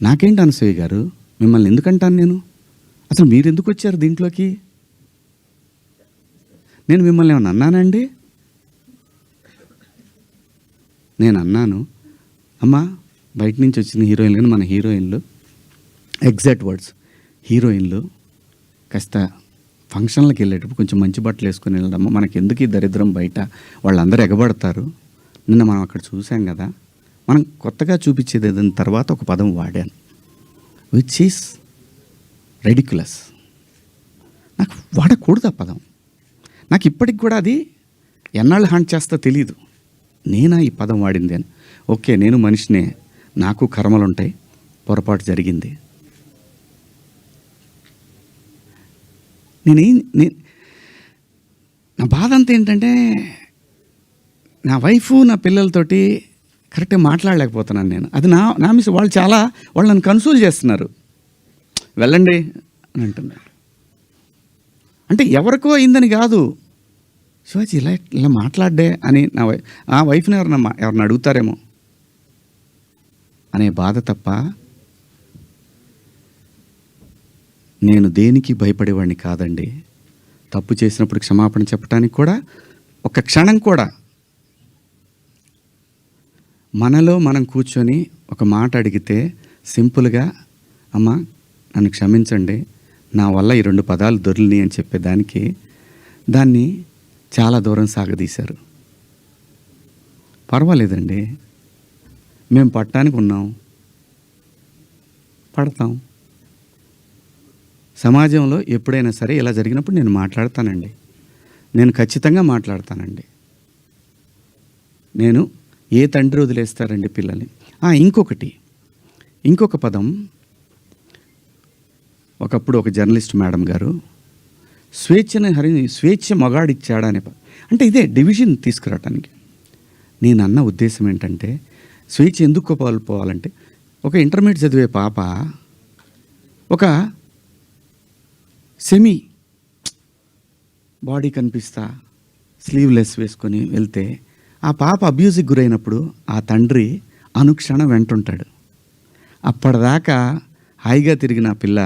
నాకేంటి అనసూయ గారు, మిమ్మల్ని ఎందుకంటాను నేను? అసలు మీరు ఎందుకు వచ్చారు దీంట్లోకి? నేను మిమ్మల్ని ఏమన్నా అన్నానండి? నేను అన్నాను, అమ్మా బయట నుంచి వచ్చిన హీరోయిన్లు కానీ మన హీరోయిన్లు, ఎగ్జాక్ట్ వర్డ్స్, హీరోయిన్లు కాస్త ఫంక్షన్లకు వెళ్ళేటప్పుడు కొంచెం మంచి బట్టలు వేసుకొని వెళ్ళడమ్మా, మనకి ఎందుకు ఈ దరిద్రం బయట, వాళ్ళందరూ ఎగబడతారు. నిన్న మనం అక్కడ చూసాం కదా, మనం కొత్తగా చూపించేది ఏదైనా తర్వాత ఒక పదం వాడాను, విచ్ ఈస్ రెడిక్యులస్. నాకు వాడకూడదు ఆ పదం. నాకు ఇప్పటికి కూడా అది ఎన్నాళ్ళు హాంట్ చేస్తా తెలియదు. నేనా ఈ పదం వాడింది అని. ఓకే, నేను మనిషినే, నాకు కర్మలు ఉంటాయి, పొరపాటు జరిగింది. నా బాధ అంతా ఏంటంటే, నా వైఫ్ నా పిల్లలతోటి కరెక్ట్గా మాట్లాడలేకపోతున్నాను నేను. అది నా మిస్. వాళ్ళు నన్ను కన్సోల్ చేస్తున్నారు, వెళ్ళండి అని అంటున్నారు. అంటే ఎవరికో అయిందని కాదు, శివాజీ ఇలా మాట్లాడ్డే అని ఆ వైఫ్ని ఎవరిని అడుగుతారేమో అనే బాధ తప్ప నేను దేనికి భయపడేవాడిని కాదండి. తప్పు చేసినప్పుడు క్షమాపణ చెప్పడానికి కూడా ఒక క్షణం కూడా మనలో మనం కూర్చొని ఒక మాట అడిగితే సింపుల్గా, అమ్మ నన్ను క్షమించండి, నా వల్ల ఈ 2 పదాలు దొరికినాయి అని చెప్పేదానికి దాన్ని చాలా దూరం సాగదీశారు. పర్వాలేదండి, మేము పట్టడానికి ఉన్నాం, పడతాం. సమాజంలో ఎప్పుడైనా సరే ఇలా జరిగినప్పుడు నేను మాట్లాడతానండి, నేను ఖచ్చితంగా మాట్లాడతానండి. నేను ఏ తండ్రి వదిలేస్తారండి పిల్లల్ని? ఇంకొక పదం, ఒకప్పుడు ఒక జర్నలిస్ట్ మేడం గారు స్వేచ్ఛ మగాడిచ్చాడా అనే అంటే ఇదే డివిజన్ తీసుకురావటానికి. నేను అన్న ఉద్దేశం ఏంటంటే, స్వేచ్ఛ ఎందుకు కోల్పోవాలంటే, ఒక ఇంటర్మీడియట్ చదివే పాప ఒక సెమీ బాడీ కనిపిస్తా స్లీవ్లెస్ వేసుకొని వెళ్తే ఆ పాప అబ్యూజ్కి గురైనప్పుడు ఆ తండ్రి అనుక్షణం వెంటుంటాడు. అప్పటిదాకా హాయిగా తిరిగిన పిల్ల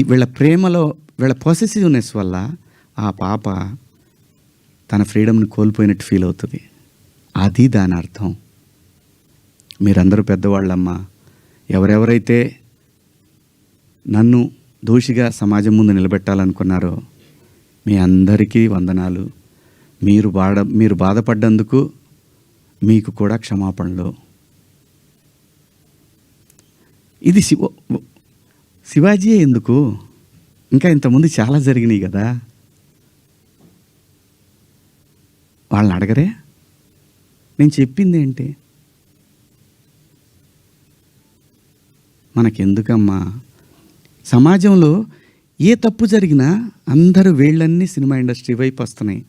వీళ్ళ ప్రేమలో, వీళ్ళ పొసెసివ్నెస్ వల్ల ఆ పాప తన ఫ్రీడమ్ని కోల్పోయినట్టు ఫీల్ అవుతుంది. అది దాని అర్థం. మీరందరూ పెద్దవాళ్ళమ్మా, ఎవరెవరైతే నన్ను దోషిగా సమాజం ముందు నిలబెట్టాలనుకున్నారో మీ అందరికీ వందనాలు. మీరు బాధపడ్డందుకు మీకు కూడా క్షమాపణలు. ఇది శివాజీయే ఎందుకు, ఇంకా ఇంతకుముందు చాలా జరిగినాయి కదా, వాళ్ళని అడగరే? నేను చెప్పింది ఏంటి? మనకెందుకమ్మా? సమాజంలో ఏ తప్పు జరిగినా అందరూ వేళ్ళన్నీ సినిమా ఇండస్ట్రీ వైపు వస్తున్నాయి.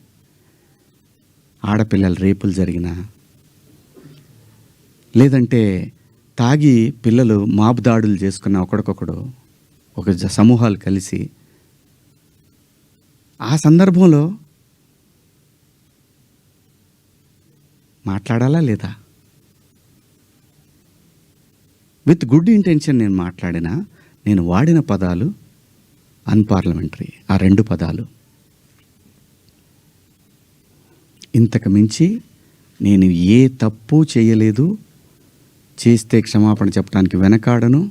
ఆడపిల్లల రేపులు జరిగినా, లేదంటే తాగి పిల్లలు మాబు దాడులు చేసుకున్న ఒకడికొకడు ఒక సమూహాలు కలిసి, ఆ సందర్భంలో మాట్లాడాలా లేదా? విత్ గుడ్ ఇంటెన్షన్ నేను మాట్లాడినా, నేను వాడిన పదాలు అన్పార్లమెంటరీ. ఆ 2 పదాలు. ఇంతకు మించి నేను ఏ తప్పు చేయలేదు, చేస్తే క్షమాపణ చెప్పడానికి వెనకాడను.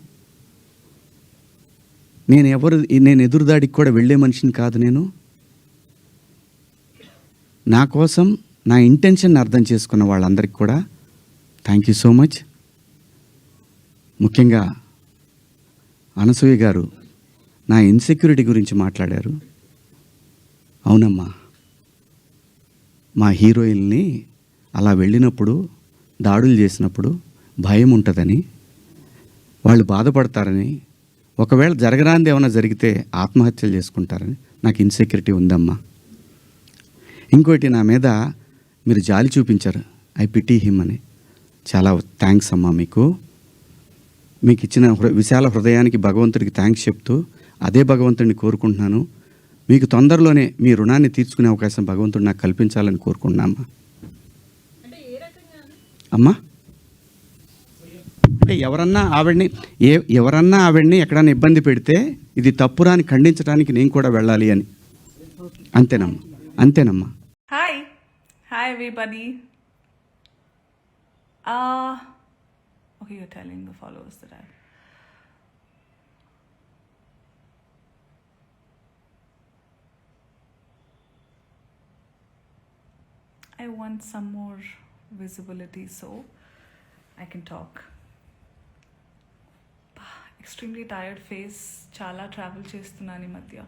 నేను ఎదురుదాడికి కూడా వెళ్ళే మనిషిని కాదు. నేను నా కోసం నా ఇంటెన్షన్ అర్థం చేసుకున్న వాళ్ళందరికీ కూడా థ్యాంక్ యూ సో మచ్. ముఖ్యంగా అనసూయ గారు నా ఇన్సెక్యూరిటీ గురించి మాట్లాడారు. అవునమ్మా, మా హీరోయిన్ని అలా వెళ్ళినప్పుడు, దాడులు చేసినప్పుడు భయం ఉంటుందని, వాళ్ళు బాధపడతారని, ఒకవేళ జరగరాంది ఏమైనా జరిగితే ఆత్మహత్యలు చేసుకుంటారని నాకు ఇన్సెక్యూరిటీ ఉందమ్మా. ఇంకోటి, నా మీద మీరు జాలి చూపించారు, ఐ పిటీ హిమ్ అని. చాలా థ్యాంక్స్ అమ్మా. మీకు ఇచ్చిన విశాల హృదయానికి భగవంతుడికి థ్యాంక్స్ చెప్తూ, అదే భగవంతుడిని కోరుకుంటున్నాను. మీకు తొందరలోనే మీ రుణాన్ని తీర్చుకునే అవకాశం భగవంతుడు నాకు కల్పించాలని కోరుకుంటున్నామా. అమ్మా అంటే ఎవరన్నా ఆవిడ్ని ఎక్కడన్నా ఇబ్బంది పెడితే ఇది తప్పురా అని ఖండించడానికి నేను కూడా వెళ్ళాలి అని. అంతేనమ్మా. Hi everybody. Okay, you're telling the followers that I want some more visibility so I can talk. Extremely tired face. Chala travel చేస్తున్నాను ఈ మధ్య.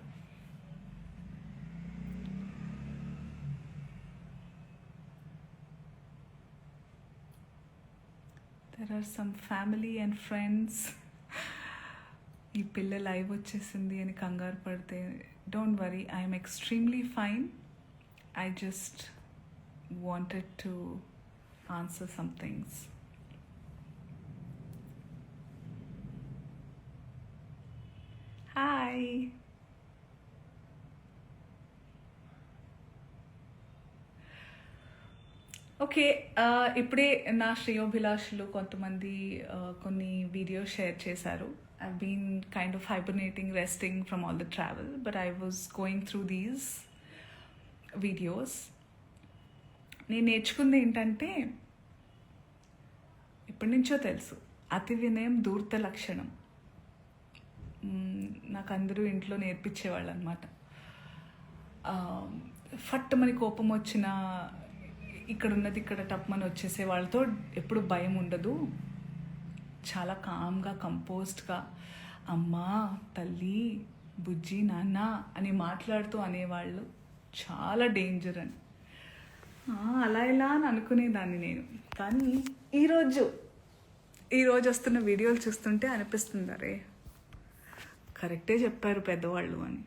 There are some family and friends. ఈ పిల్ల లైవ్ వచ్చేసింది అని కంగారు పడితే don't worry, I'm extremely fine. I just wanted to answer some things. Hi. Okay, ఇప్పుడే నా శ్రేయోభిలాషులు కొంతమంది కొన్ని వీడియోస్ షేర్ చేశారు. I been kind of hibernating, resting from all the travel, but I was going through these videos. నేను నేర్చుకుంది ఏంటంటే, ఇప్పటి నుంచో తెలుసు, అతి వినయం ధూర్త లక్షణం. నాకు అందరూ ఇంట్లో నేర్పించేవాళ్ళు అనమాట. ఫట్టమని కోపం వచ్చిన ఇక్కడ ఉన్నది ఇక్కడ టప్మని వచ్చేసే వాళ్ళతో ఎప్పుడు భయం ఉండదు. చాలా కామ్గా, కంపోజ్డ్గా అమ్మా, తల్లి, బుజ్జి, నాన్న అని మాట్లాడుతూ అనేవాళ్ళు చాలా డేంజర్ అని. అలా ఇలా అని అనుకునేదాన్ని నేను. కానీ ఈరోజు వస్తున్న వీడియోలు చూస్తుంటే అనిపిస్తుంది, అరే కరెక్టే చెప్పారు పెద్దవాళ్ళు అని.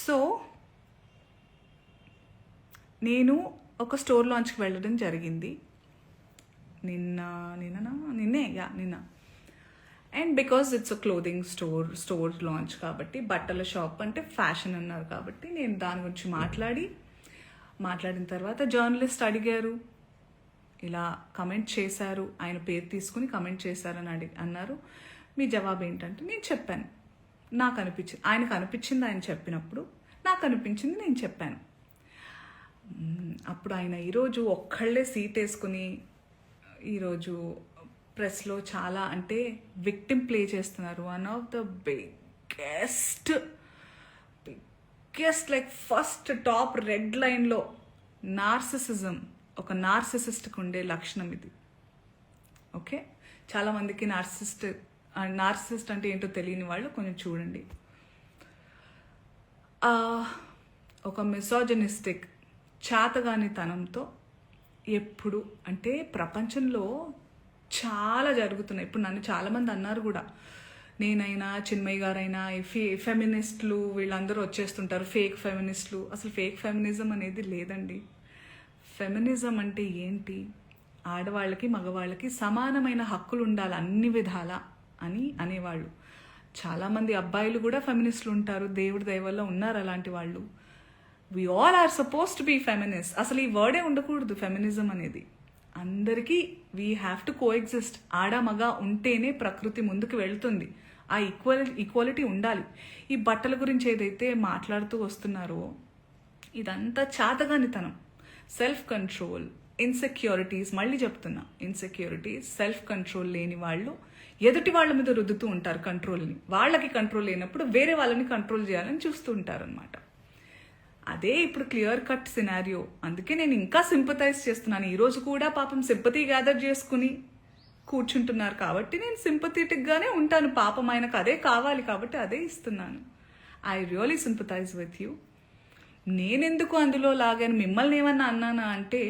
సో నేను ఒక స్టోర్ లాంచ్కి వెళ్ళడం జరిగింది నిన్న. And because it's a clothing store launch కాబట్టి, బట్టల షాప్ అంటే ఫ్యాషన్ అన్నారు కాబట్టి, నేను దాని గురించి మాట్లాడిన తర్వాత జర్నలిస్ట్ అడిగారు, ఇలా కమెంట్ చేశారు, ఆయన పేరు తీసుకుని కమెంట్ చేశారని అన్నారు. మీ జవాబు ఏంటంటే నేను చెప్పాను, నాకు అనిపించింది. ఆయనకు అనిపించింది ఆయన చెప్పినప్పుడు, నాకు అనిపించింది నేను చెప్పాను. అప్పుడు ఆయన ఈరోజు ఒక్కళ్ళే సీట్ వేసుకుని ఈరోజు ప్రెస్లో చాలా అంటే విక్టిమ్ ప్లే చేస్తున్నారు. One of the biggest like first top red లైన్లో నార్సిసిజం, ఒక నార్సిసిస్ట్కి ఉండే లక్షణం ఇది. ఓకే, చాలామందికి నార్సిసిస్ట్ అంటే ఏంటో తెలియని వాళ్ళు కొంచెం చూడండి. ఒక మిసోజనిస్టిక్ చాతగానితనంతో ఎప్పుడు అంటే ప్రపంచంలో చాలా జరుగుతున్నాయి. ఇప్పుడు నన్ను చాలామంది అన్నారు కూడా, నేనైనా చిన్మయ్య గారైనా ఫెమినిస్టులు వీళ్ళందరూ వచ్చేస్తుంటారు, ఫేక్ ఫెమినిస్టులు. అసలు ఫేక్ ఫెమినిజం అనేది లేదండి. ఫెమినిజం అంటే ఏంటి? ఆడవాళ్ళకి మగవాళ్ళకి సమానమైన హక్కులు ఉండాలి అన్ని విధాల అని అనేవాళ్ళు. చాలామంది అబ్బాయిలు కూడా ఫెమినిస్టులు ఉంటారు, దేవుడి దయ వల్ల ఉన్నారు అలాంటి వాళ్ళు. We all are suppose to be feminist. అసలు ఈ వర్డే ఉండకూడదు ఫెమినిజం అనేది. అందరికీ వీ హ్యావ్ టు కోఎగ్జిస్ట్. ఆడ మగ ఉంటేనే ప్రకృతి ముందుకు వెళ్తుంది. ఆ ఈక్వాలిటీ ఉండాలి. ఈ బట్టల గురించి ఏదైతే మాట్లాడుతూ వస్తున్నారో ఇదంతా చాతగానితనం, సెల్ఫ్ కంట్రోల్, ఇన్సెక్యూరిటీస్. మళ్ళీ చెప్తున్నా, ఇన్సెక్యూరిటీస్, సెల్ఫ్ కంట్రోల్ లేని వాళ్ళు ఎదుటి వాళ్ళ మీద రుద్దుతూ ఉంటారు కంట్రోల్ని. వాళ్ళకి కంట్రోల్ లేనప్పుడు వేరే వాళ్ళని కంట్రోల్ చేయాలని చూస్తూ ఉంటారు అనమాట. అదే ఇప్పుడు క్లియర్ కట్ సినారియో. అందుకే నేను ఇంకా సింపథైజ్ చేస్తున్నాను. ఈరోజు కూడా పాపం సింపతి గ్యాదర్ చేసుకుని కూర్చుంటున్నారు కాబట్టి నేను సింపథెటిక్గానే ఉంటాను. పాపం ఆయనకు అదే కావాలి కాబట్టి అదే ఇస్తున్నాను. I really sympathise with you. నేనెందుకు అందులో లాగాను, మిమ్మల్ని ఏమన్నా అన్నానా అంటే,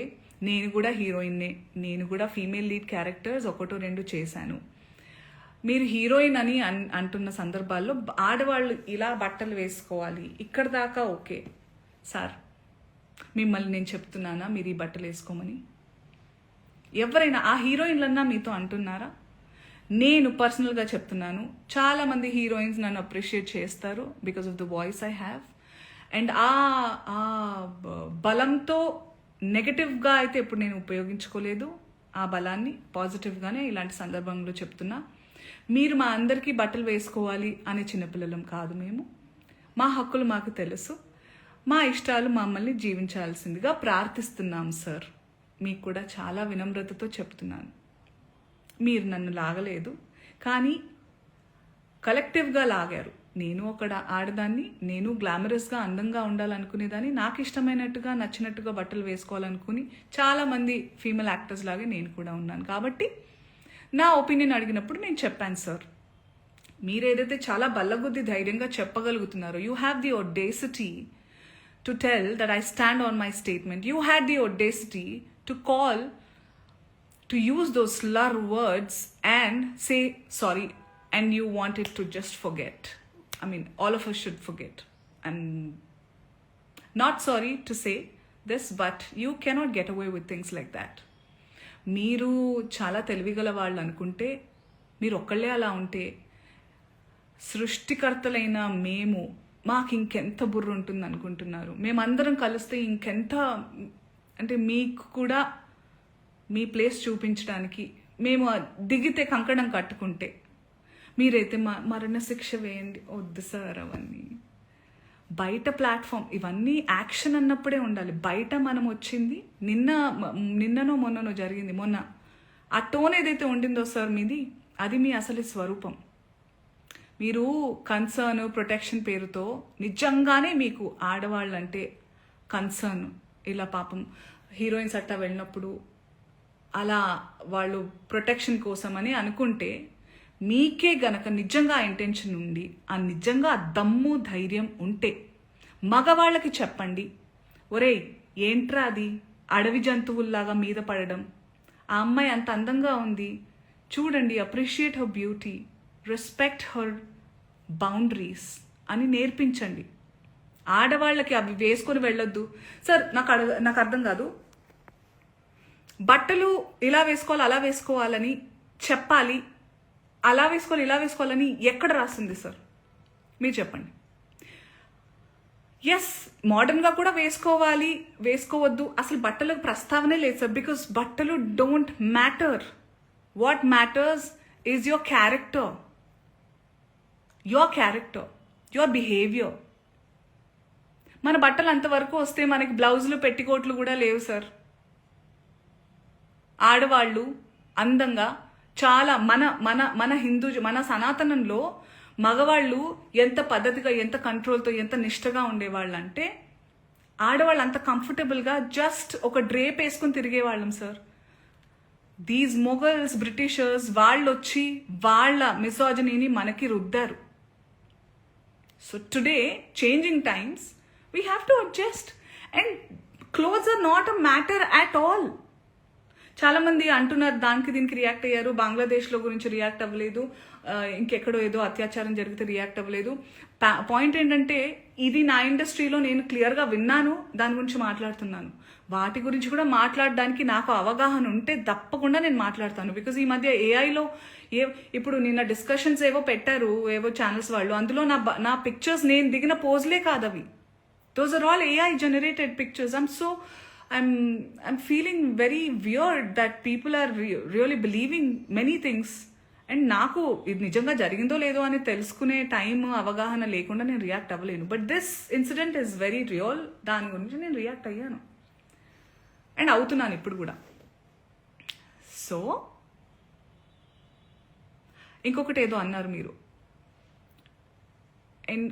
నేను కూడా హీరోయిన్నే, నేను కూడా ఫీమేల్ లీడ్ క్యారెక్టర్స్ 1-2 చేశాను. మీరు హీరోయిన్ అని అంటున్న సందర్భాల్లో ఆడవాళ్ళు ఇలా బట్టలు వేసుకోవాలి ఇక్కడ దాకా ఓకే సార్, మిమ్మల్ని నేను చెప్తున్నానా మీరు ఈ బట్టలు వేసుకోమని? ఎవరైనా ఆ హీరోయిన్లన్నా మీతో అంటున్నారా? నేను పర్సనల్గా చెప్తున్నాను, చాలామంది హీరోయిన్స్ నన్ను అప్రిషియేట్ చేస్తారు because of the voice I have. And ఆ బలంతో నెగటివ్గా అయితే ఎప్పుడు నేను ఉపయోగించుకోలేదు ఆ బలాన్ని. పాజిటివ్గానే ఇలాంటి సందర్భంలో చెప్తున్నా. మీరు మా అందరికీ బట్టలు వేసుకోవాలి అనే చిన్నపిల్లలం కాదు మేము. మా హక్కులు మాకు తెలుసు. మా ఇష్టాలు మమ్మల్ని జీవించాల్సిందిగా ప్రార్థిస్తున్నాం సార్. మీకు కూడా చాలా వినమ్రతతో చెప్తున్నాను. మీరు నన్ను లాగలేదు, కానీ కలెక్టివ్గా లాగారు. నేను ఒక ఆడదాన్ని, నేను గ్లామరస్గా అందంగా ఉండాలనుకునేదాన్ని, నాకు ఇష్టమైనట్టుగా నచ్చినట్టుగా బట్టలు వేసుకోవాలనుకుని చాలామంది ఫీమేల్ యాక్టర్స్ లాగే నేను కూడా ఉన్నాను. కాబట్టి నా ఒపీనియన్ అడిగినప్పుడు నేను చెప్పాను సార్. మీరు ఏదైతే చాలా బల్లగుద్ది ధైర్యంగా చెప్పగలుగుతున్నారో, you have the audacity to tell that I stand on my statement. You had the audacity to call, to use those slur words and say sorry, and you wanted to just forget. I mean, all of us should forget. I'm not sorry to say this, but you cannot get away with things like that. మీరు చాలా తెలివిగల వాళ్ళు అనుకుంటే, మీరు ఒక్కళ్ళే అలా ఉంటే, సృష్టికర్తలైన మేము మాకు ఇంకెంత బుర్ర ఉంటుంది అనుకుంటున్నారు? మేమందరం కలిస్తే ఇంకెంత, అంటే మీకు కూడా మీ ప్లేస్ చూపించడానికి మేము దిగితే కంకణం కట్టుకుంటే, మీరైతే మరణశిక్ష వేయండి. వద్దు సార్ అవన్నీ. బయట ప్లాట్ఫామ్ ఇవన్నీ యాక్షన్ అన్నప్పుడే ఉండాలి. బయట మనం వచ్చింది నిన్ననో మొన్ననో జరిగింది. మొన్న ఆ టోన్ ఏదైతే ఉండిందో సార్ మీది, అది మీ అసలు స్వరూపం. మీరు కన్సర్న్, ప్రొటెక్షన్ పేరుతో నిజంగానే మీకు ఆడవాళ్ళంటే కన్సర్న్, ఇలా పాపం హీరోయిన్స్ అట్టా వెళ్ళినప్పుడు అలా వాళ్ళు ప్రొటెక్షన్ కోసమని అనుకుంటే, మీకే గనక నిజంగా ఇంటెన్షన్ ఉండి, ఆ నిజంగా దమ్ము ధైర్యం ఉంటే మగవాళ్ళకి చెప్పండి, ఒరేయ్ ఏంట్రా అది అడవి జంతువుల్లాగా మీద పడడం, ఆ అమ్మాయి అంత అందంగా ఉంది చూడండి, appreciate her beauty, respect her boundaries అని నేర్పించండి. ఆడవాళ్ళకి అవి వేసుకొని వెళ్ళొద్దు సార్. నాకు అర్థం కాదు, బట్టలు ఇలా వేసుకోవాలి అలా వేసుకోవాలని చెప్పాలి, అలా వేసుకోవాలి ఇలా వేసుకోవాలని ఎక్కడ రాసింది సార్? మీరు చెప్పండి. ఎస్, మోడర్న్గా కూడా వేసుకోవాలి, వేసుకోవద్దు, అసలు బట్టలకు ప్రస్తావనే లేదు సార్. బికాస్ బట్టలు don't matter. What matters is your character, your behaviour. మన బట్టలు అంతవరకు వస్తే మనకి బ్లౌజులు పెట్టికోట్లు కూడా లేవు సార్. ఆడవాళ్ళు అందంగా చాలా మన మన సనాతనంలో మగవాళ్ళు ఎంత పద్ధతిగా, ఎంత కంట్రోల్తో, ఎంత నిష్టగా ఉండేవాళ్ళు అంటే, ఆడవాళ్ళు అంత కంఫర్టబుల్గా జస్ట్ ఒక డ్రేప్ వేసుకొని తిరిగేవాళ్ళం సార్. దీస్ మొఘల్స్, బ్రిటిషర్స్ వాళ్ళు వచ్చి వాళ్ళ మిసోజనీని మనకి రుద్దారు. So today changing times, we have to adjust, and clothes are not a matter at all. చాలామంది అంటున్నారు దానికి దీనికి రియాక్ట్ అయ్యారు, బంగ్లాదేశ్లో గురించి రియాక్ట్ అవ్వలేదు, ఇంకెక్కడో ఏదో అత్యాచారం జరిగితే రియాక్ట్ అవ్వలేదు. పాయింట్ ఏంటంటే, ఇది నా ఇండస్ట్రీలో నేను క్లియర్గా విన్నాను, దాని గురించి మాట్లాడుతున్నాను. వాటి గురించి కూడా మాట్లాడడానికి నాకు అవగాహన ఉంటే తప్పకుండా నేను మాట్లాడతాను. బికాజ్ ఈ మధ్య ఏఐలో ఇప్పుడు నిన్న డిస్కషన్స్ ఏవో పెట్టారు ఏవో ఛానల్స్ వాళ్ళు, అందులో నా పిక్చర్స్ నేను దిగిన పోజ్లే కాదు అవి. Those are all AI generated pictures. I'm feeling very weird that people are really believing many things. And నాకు ఇది నిజంగా జరిగిందో లేదో అని తెలుసుకునే టైం, అవగాహన లేకుండా నేను రియాక్ట్ అవ్వలేను. But this incident is very real. దాని గురించి నేను రియాక్ట్ అయ్యాను అండ్ అవుతున్నాను ఇప్పుడు కూడా. సో ఇంకొకటి ఏదో అన్నారు మీరు, అండ్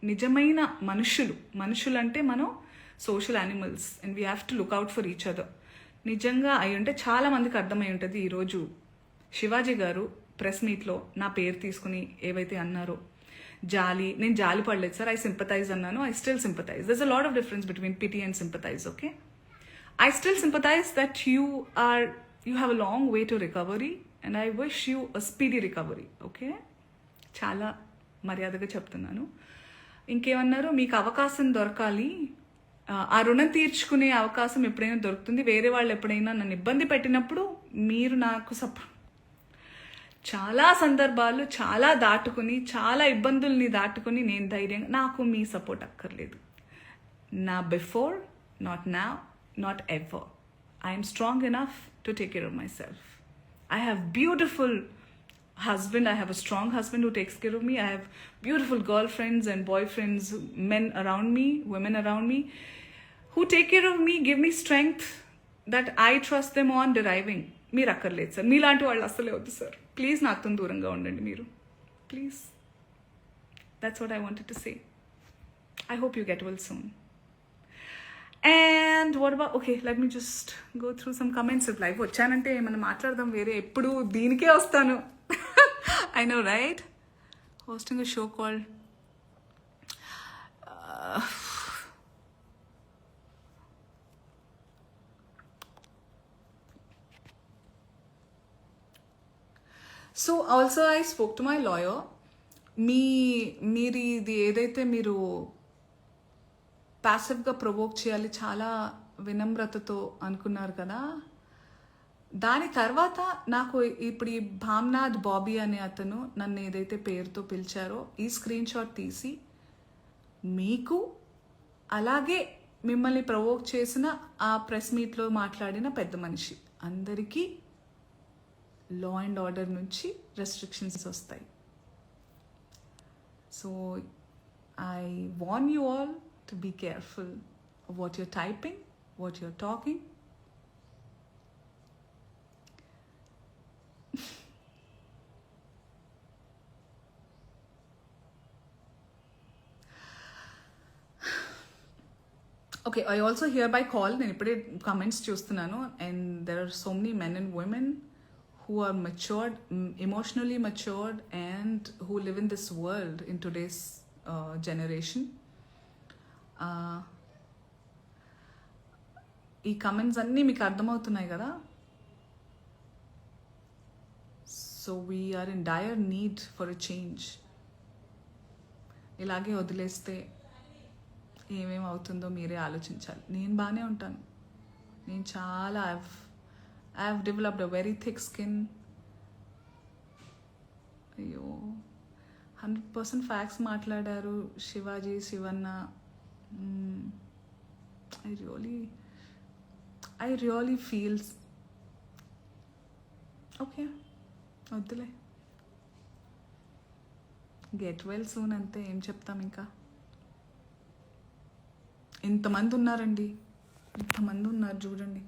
నిజమైన మనుషులు అంటే మనం social animals, and we have to look out for each other. నిజంగా అయి ఉంటే చాలా మందికి అర్థమై ఉంటుంది. ఈరోజు శివాజీ గారు ప్రెస్ మీట్లో నా పేరు తీసుకుని ఏవైతే అన్నారో, నేను జాలి పడలేదు సార్, ఐ సింపథైజ్ అన్నాను. I still sympathise. దర్స్ a lot of difference between pity and sympathise. Okay, I still sympathise that you have a long way to recovery, and I wish you a speedy recovery. Okay, చాలా మర్యాదగా చెప్తున్నాను. ఇంకేమన్నారు, మీకు అవకాశం దొరకాలి, ఆ రుణం తీర్చుకునే అవకాశం ఎప్పుడైనా దొరుకుతుంది, వేరే వాళ్ళు ఎప్పుడైనా నన్ను ఇబ్బంది పెట్టినప్పుడు మీరు నాకు చాలా సందర్భాలు చాలా దాటుకుని, చాలా ఇబ్బందుల్ని దాటుకుని నేను ధైర్యంగా, నాకు మీ సపోర్ట్ అక్కర్లేదు. నా before, not now, not ever. I am strong enough to take care of myself. I have beautiful husband. I have a strong husband who takes care of me. I have beautiful girlfriends and boyfriends, men around me, women around me, who take care of me, give me strength that I trust them on deriving. మీరు అక్కర్లేదు sir, మీలాంటి వాళ్ళు అస్సలే వద్దు sir. Please నాతో దూరంగా ఉండండి మీరు, please. That's what I wanted to say. I hope you get well soon. And what about, okay, let me just go through some comments. If live వచ్చానంటే మనం మాట్లాడదాం, వేరే ఎప్పుడు దీనికే వస్తాను. I know, right? Hosting a show called so also I spoke to my lawyer. మీరు ఇది ఏదైతే మీరు ప్యాసివ్గా ప్రొవోక్ చేయాలి చాలా వినమ్రతతో అనుకున్నారు కదా, దాని తర్వాత నాకు ఇప్పుడు ఈ భామ్నాథ్ బాబీ అనే అతను నన్ను ఏదైతే పేరుతో పిలిచారో ఈ స్క్రీన్ షాట్ తీసి మీకు అలాగే మిమ్మల్ని ప్రొవోక్ చేసిన ఆ ప్రెస్ మీట్లో మాట్లాడిన పెద్ద మనిషి అందరికీ లా అండ్ ఆర్డర్ నుంచి రెస్ట్రిక్షన్స్ వస్తాయి. So I warn you all to be careful of what you're typing, what you're talking. Okay, I also hereby call, నేను ఇప్పుడే comments చూస్తున్నాను, and there are so many men and women who are matured, emotionally matured, and who live in this world in today's generation. ఈ comments అన్నీ మీకు అర్థమవుతున్నాయి కదా. So we are in dire need for a change. ఇలాగే వదిలేస్తే ఏమేమి అవుతుందో మీరే ఆలోచించాలి. నేను బాగానే ఉంటాను, నేను చాలా I have developed a very thick skin. అయ్యో 100% ఫ్యాక్ట్స్ మాట్లాడారు Shivaji, Shivanna. I really feels okay, వద్దులే, గెట్ వెల్ సూన్ అంతే. ఏం చెప్తాం ఇంకా. ఇంతమంది ఉన్నారండి, ఇంతమంది ఉన్నారు చూడండి.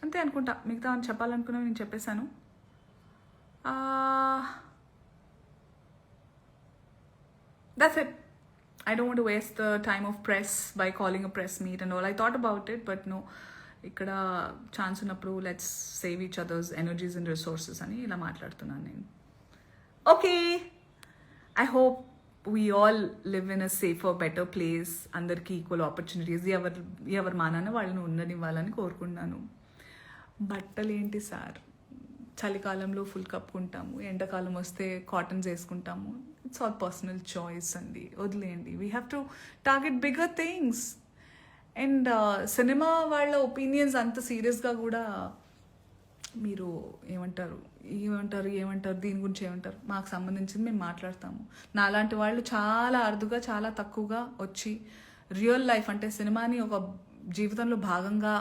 అంతే అనుకుంటా, మిగతా అని చెప్పాలనుకున్నా నేను చెప్పేశాను. That's it. I don't want to waste the time of press by calling a press meet and all. I thought about it, but no, ikkada chance unnappudu let's save each other's energies and resources ani ila maatladutunnanu nenu. Okay, I hope we all live in a safer, better place. Andarki equal opportunities, evar manana vallanu undanivalani korukunnanu. బట్టలు ఏంటి sir, చలికాలంలో full కప్పుకుంటాము, ఎండాకాలం వస్తే cottons వేసుకుంటాము. It's all personal choice అండి, వదిలేయండి. We have to target bigger things. And cinema వాళ్ళ opinions అంత సీరియస్గా కూడా మీరు ఏమంటారు దీని గురించి ఏమంటారు, మాకు సంబంధించింది మేము మాట్లాడతాము. నాలాంటి వాళ్ళు చాలా అరుదుగా, చాలా తక్కువగా వచ్చి రియల్ లైఫ్ అంటే సినిమాని ఒక జీవితంలో భాగంగా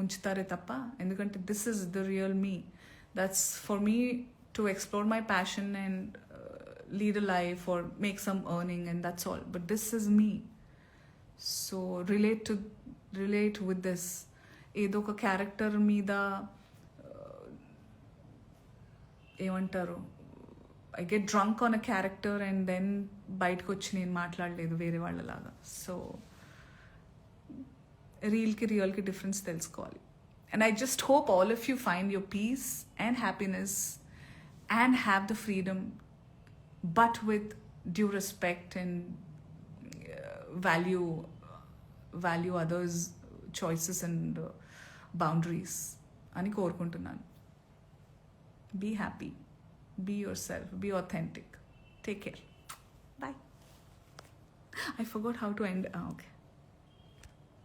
ఉంచుతారే తప్ప, ఎందుకంటే this is the real me. That's for me to explore my passion and lead a life or make some earning, and that's all. But this is me. So relate with this. ఏదో ఒక character మీద ఏమంటారు, I get drunk on a character and then బయటకు వచ్చి నేను మాట్లాడలేదు వేరే వాళ్ళలాగా. సో రియల్కి డిఫరెన్స్ తెలుసుకోవాలి. And I just hope all of you find your peace and happiness and have the freedom, but with due respect and value others' choices and boundaries ani korukuntunnanu. Be happy, be yourself, be authentic, take care, bye. I forgot how to end. Okay.